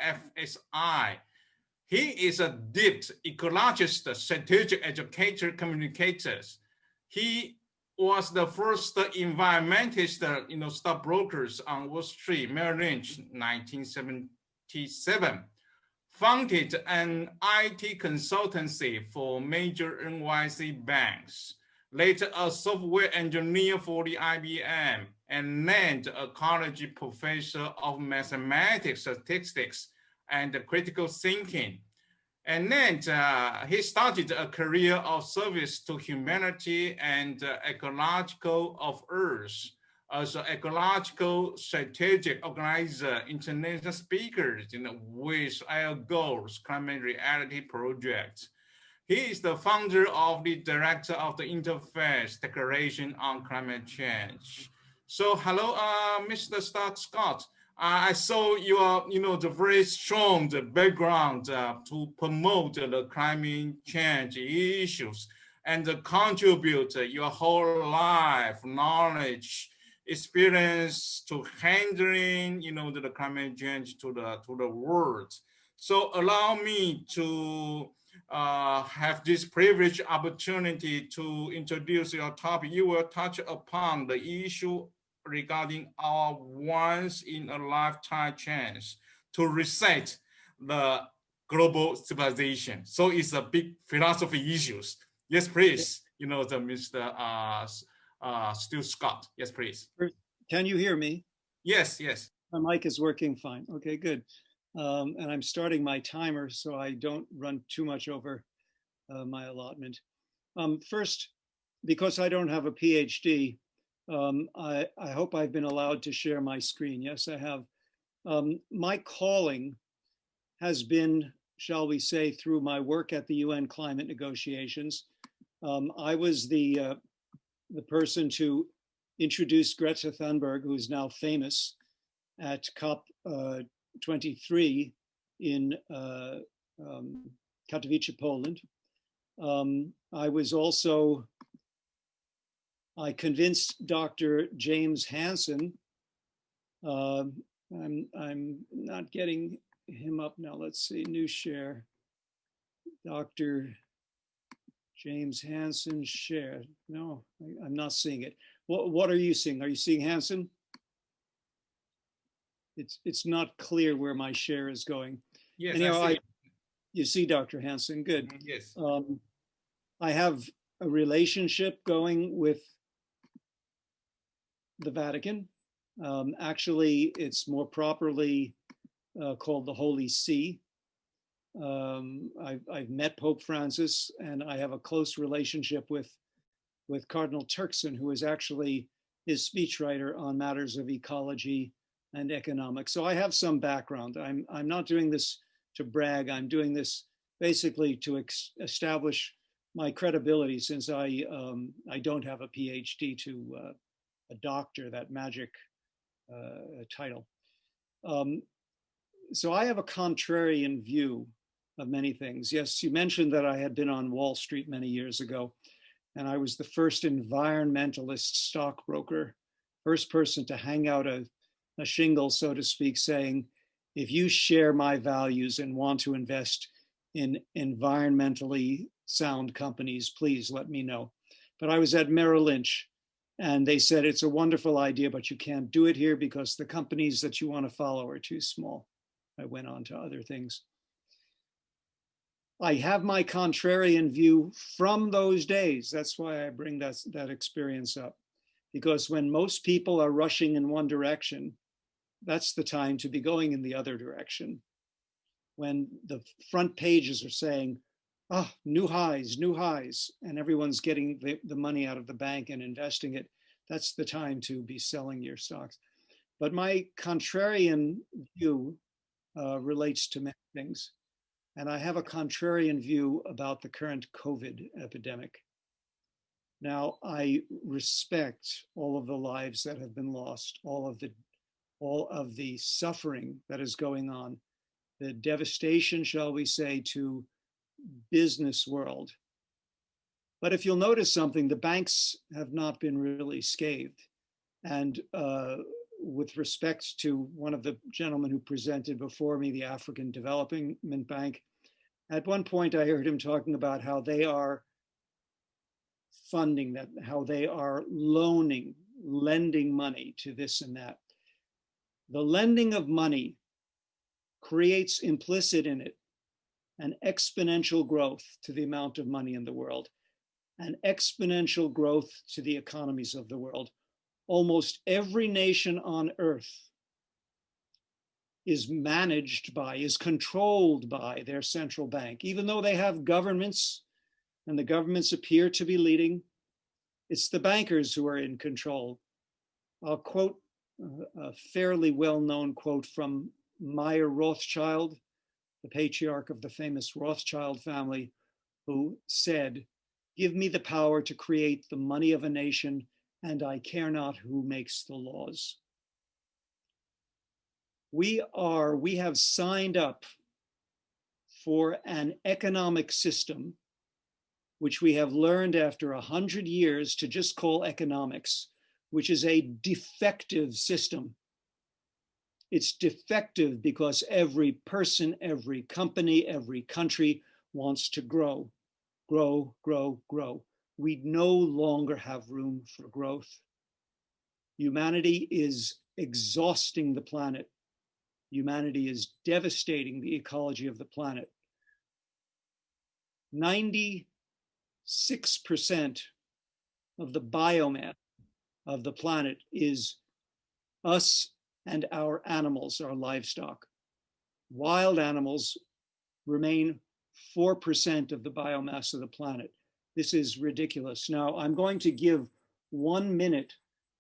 FSI. He is a deep ecologist, strategic educator, communicator. He was the first environmentalist, stockbrokers on Wall Street, Merrill Lynch, 1977. Founded an IT consultancy for major NYC banks. Later a software engineer for the IBM, and then a college professor of mathematics, statistics, and critical thinking. And then he started a career of service to humanity and ecological of Earth as an ecological strategic organizer, international speakers with our goals, climate reality project. He is the founder of the director of the Interfaith Declaration on Climate Change. So hello, Mr. Scott. I saw your, the very strong background to promote the climate change issues and contribute your whole life knowledge, experience to handling, the climate change to the world. So allow me to have this privileged opportunity to introduce your topic. You will touch upon the issue regarding our once in a lifetime chance to reset the global civilization. So it's a big philosophy issues. Yes, please. The Mr. Stuart Scott. Yes, please. Can you hear me? Yes, yes. My mic is working fine. Okay, good. And I'm starting my timer so I don't run too much over my allotment. First, because I don't have a PhD, I hope I've been allowed to share my screen. Yes, I have. My calling has been, shall we say, through my work at the UN climate negotiations. I was the person to introduce Greta Thunberg, who is now famous, at COP 23 in Katowice, Poland. I convinced Dr. James Hansen. I'm not getting him up now. Let's see, new share. Dr. James Hansen share. No, I'm not seeing it. What are you seeing? Are you seeing Hansen? It's not clear where my share is going. Yes, anyhow, you see Dr. Hansen, good. Yes. I have a relationship going with the Vatican. Actually, it's more properly called the Holy See. I've met Pope Francis, and I have a close relationship with Cardinal Turkson, who is actually his speechwriter on matters of ecology and economics. So I have some background. I'm not doing this to brag. I'm doing this basically to establish my credibility, since I don't have a PhD to a doctor, that magic title. So I have a contrarian view of many things. Yes, you mentioned that I had been on Wall Street many years ago, and I was the first environmentalist stockbroker, first person to hang out a shingle, so to speak, saying, if you share my values and want to invest in environmentally sound companies, please let me know. But I was at Merrill Lynch, and they said, it's a wonderful idea, but you can't do it here because the companies that you want to follow are too small. I went on to other things. I have my contrarian view from those days. That's why I bring that experience up. Because when most people are rushing in one direction, that's the time to be going in the other direction. When the front pages are saying, oh, new highs, and everyone's getting the money out of the bank and investing it, that's the time to be selling your stocks. But my contrarian view relates to many things. And I have a contrarian view about the current COVID epidemic. Now, I respect all of the lives that have been lost, all of the suffering that is going on, the devastation, shall we say, to business world. But if you'll notice something, the banks have not been really scathed. And with respect to one of the gentlemen who presented before me, the African Development Bank, at one point I heard him talking about how they are funding that, how they are lending money to this and that. The lending of money creates implicit in it an exponential growth to the amount of money in the world, an exponential growth to the economies of the world. Almost every nation on earth is managed by, is controlled by their central bank. Even though they have governments and the governments appear to be leading, it's the bankers who are in control. I'll quote a fairly well-known quote from Meyer Rothschild, the patriarch of the famous Rothschild family, who said, "Give me the power to create the money of a nation, and I care not who makes the laws." We have signed up for an economic system which we have learned after 100 years to just call economics, which is a defective system. It's defective because every person, every company, every country wants to grow, grow, grow, grow. We no longer have room for growth. Humanity is exhausting the planet. Humanity is devastating the ecology of the planet. 96% of the biomass of the planet is us and our animals, our livestock. Wild animals remain 4% of the biomass of the planet. This is ridiculous. Now, I'm going to give 1 minute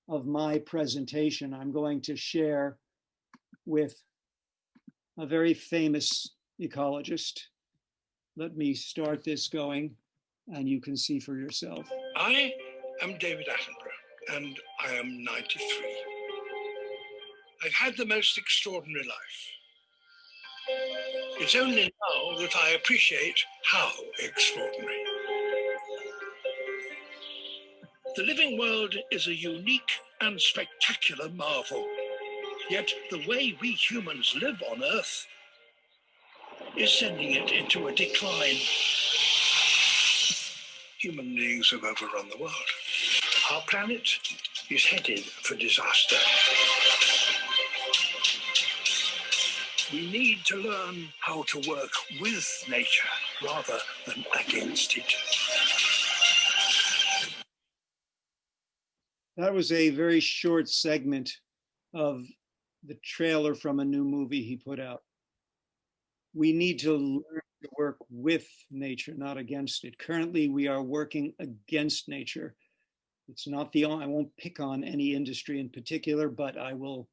of my presentation. I'm going to share with a very famous ecologist. Let me start this going, and you can see for yourself. I am David Attenborough, and I am 93. I've had the most extraordinary life. It's only now that I appreciate how extraordinary. The living world is a unique and spectacular marvel. Yet the way we humans live on Earth is sending it into a decline. Human beings have overrun the world. Our planet is headed for disaster. We need to learn how to work with nature rather than against it. That was a very short segment of the trailer from a new movie he put out. We need to learn to work with nature, not against it. Currently, we are working against nature. It's not the only, I won't pick on any industry in particular, but I will.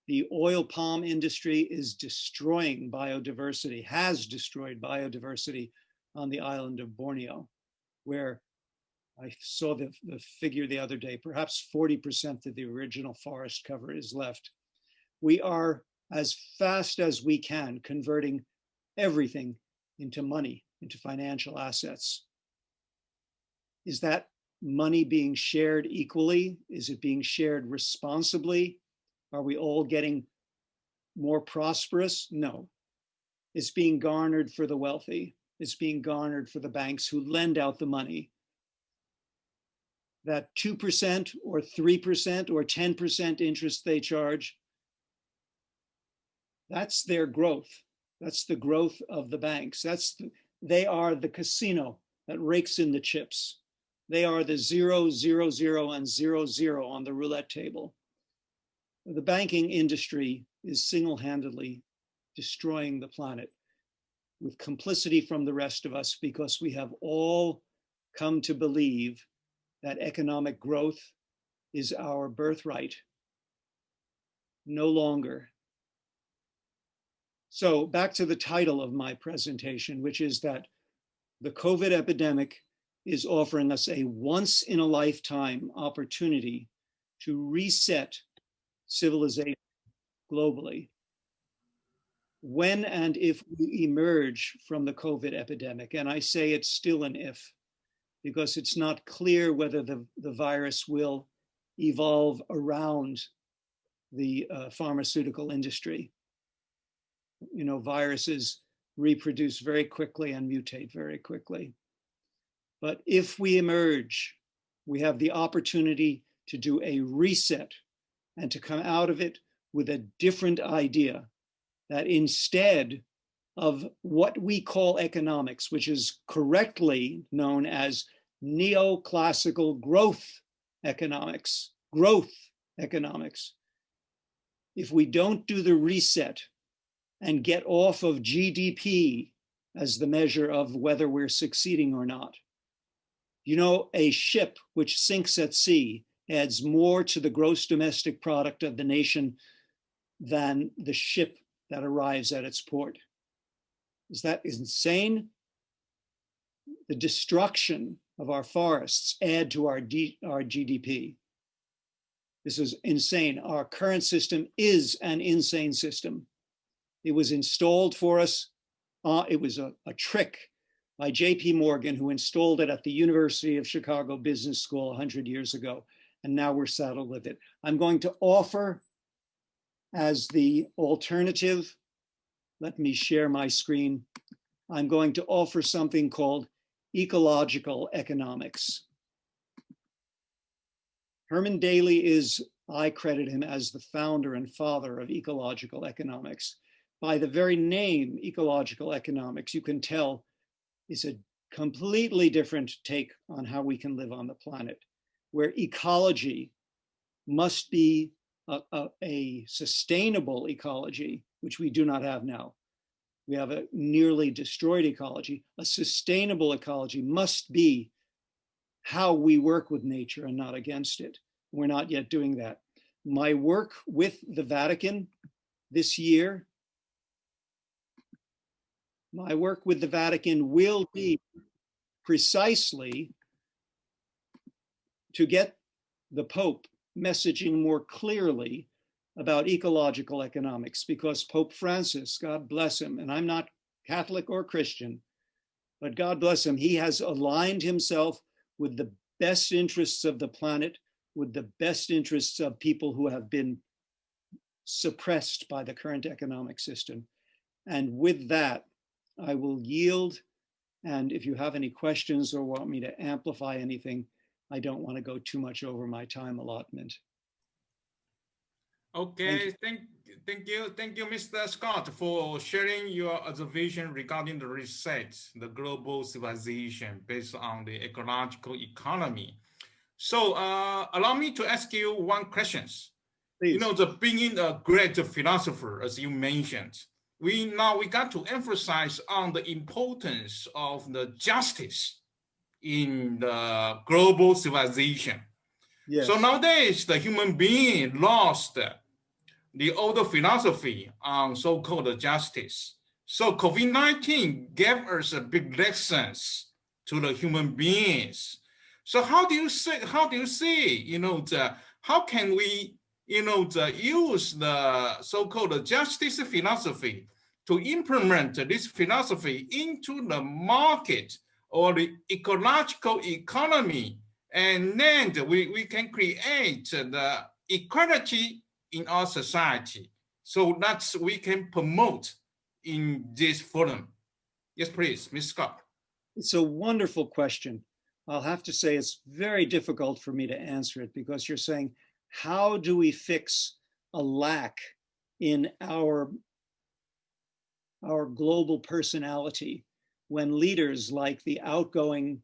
The oil palm industry is destroying biodiversity, has destroyed biodiversity on the island of Borneo, where I saw the figure the other day, perhaps 40% of the original forest cover is left. We are, as fast as we can, converting everything into money, into financial assets. Is that money being shared equally? Is it being shared responsibly? Are we all getting more prosperous? No. It's being garnered for the wealthy. It's being garnered for the banks who lend out the money. That 2% or 3% or 10% interest they charge, that's their growth. That's the growth of the banks. They are the casino that rakes in the chips. They are the 0, 0, 0, and 0, 0 on the roulette table. The banking industry is single-handedly destroying the planet with complicity from the rest of us, because we have all come to believe that economic growth is our birthright. No longer. So back to the title of my presentation, which is that the COVID epidemic is offering us a once-in-a-lifetime opportunity to reset civilization globally. When and if we emerge from the COVID epidemic, and I say it's still an if, because it's not clear whether the virus will evolve around the pharmaceutical industry. You know, viruses reproduce very quickly and mutate very quickly. But if we emerge, we have the opportunity to do a reset and to come out of it with a different idea, that instead of what we call economics, which is correctly known as neoclassical growth economics, if we don't do the reset and get off of GDP as the measure of whether we're succeeding or not. You know, a ship which sinks at sea adds more to the gross domestic product of the nation than the ship that arrives at its port. Is that insane? The destruction of our forests add to our GDP. This is insane. Our current system is an insane system. It was installed for us. It was a trick by J.P. Morgan, who installed it at the University of Chicago Business School 100 years ago. And now we're saddled with it. I'm going to offer as the alternative, let me share my screen. I'm going to offer something called ecological economics. Herman Daly is, I credit him as the founder and father of ecological economics. By the very name, ecological economics, you can tell is a completely different take on how we can live on the planet, where ecology must be a sustainable ecology, which we do not have now. We have a nearly destroyed ecology. A sustainable ecology must be how we work with nature and not against it. We're not yet doing that. My work with the Vatican this year, will be precisely to get the Pope messaging more clearly about ecological economics, because Pope Francis, God bless him, and I'm not Catholic or Christian, but God bless him, he has aligned himself with the best interests of the planet, with the best interests of people who have been suppressed by the current economic system. And with that, I will yield. And if you have any questions or want me to amplify anything, I don't want to go too much over my time allotment. Okay, thank you, Mr. Scott, for sharing your observation regarding the reset, the global civilization based on the ecological economy. So allow me to ask you one question. Please. You know, being a great philosopher, as you mentioned, we got to emphasize on the importance of the justice in the global civilization. Yes. So nowadays, the human being lost the older philosophy on so-called justice. So COVID-19 gave us a big lessons to the human beings. So how do you see, you know, how can we, you know, use the so-called justice philosophy to implement this philosophy into the market or the ecological economy, and then we can create the equality in our society, so that we can promote in this forum. Yes, please, Ms. Scott. It's a wonderful question. I'll have to say it's very difficult for me to answer it, because you're saying, how do we fix a lack in our global personality when leaders like the outgoing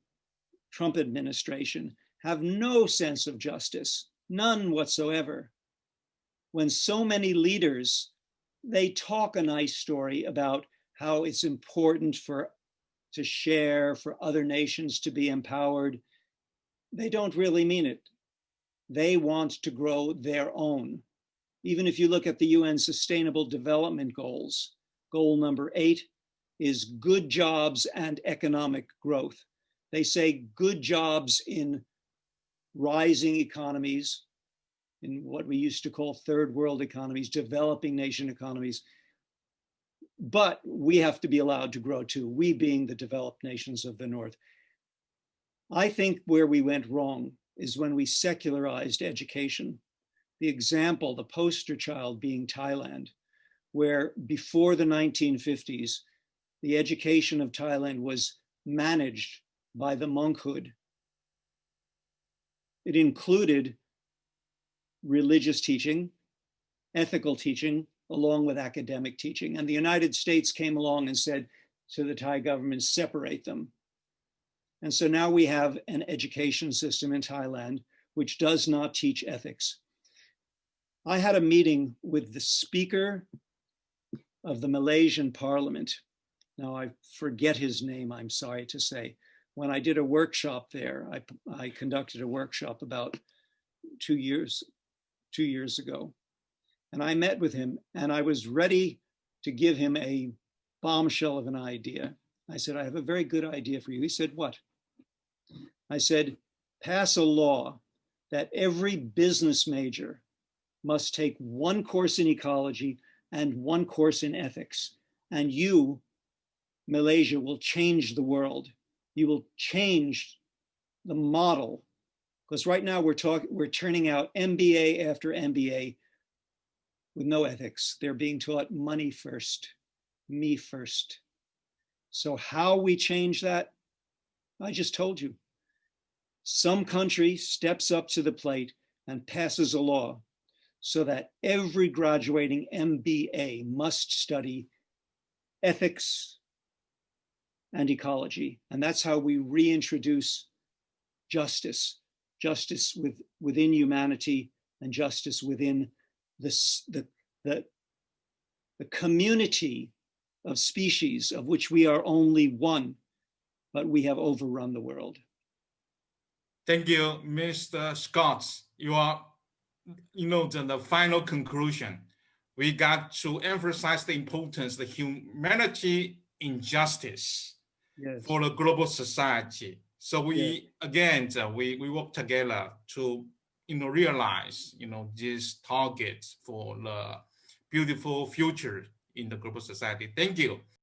Trump administration have no sense of justice, none whatsoever? When so many leaders, they talk a nice story about how it's important to share, for other nations to be empowered, they don't really mean it. They want to grow their own. Even if you look at the UN Sustainable Development Goals, goal number 8 is good jobs and economic growth. They say good jobs in rising economies, in what we used to call third world economies, developing nation economies. But we have to be allowed to grow too, we being the developed nations of the North. I think where we went wrong is when we secularized education, the example, the poster child being Thailand, where before the 1950s, the education of Thailand was managed by the monkhood. It included religious teaching, ethical teaching, along with academic teaching. And the United States came along and said to the Thai government, separate them. And so now we have an education system in Thailand which does not teach ethics. I had a meeting with the Speaker of the Malaysian Parliament. Now I forget his name, I'm sorry to say. When I did a workshop there, I conducted a workshop about 2 years ago. And I met with him and I was ready to give him a bombshell of an idea. I said, I have a very good idea for you. He said, what? I said, pass a law that every business major must take one course in ecology and one course in ethics. And you, Malaysia, will change the world. You will change the model. Because right now we're turning out MBA after MBA with no ethics. They're being taught money first, me first. So how we change that, I just told you. Some country steps up to the plate and passes a law so that every graduating MBA must study ethics and ecology. And that's how we reintroduce justice, justice within humanity and justice within the community of species of which we are only one, but we have overrun the world. Thank you, Mr. Scott. You are, the final conclusion. We got to emphasize the importance of humanity in justice for the global society. So we work together to realize these targets for the beautiful future in the global society. Thank you.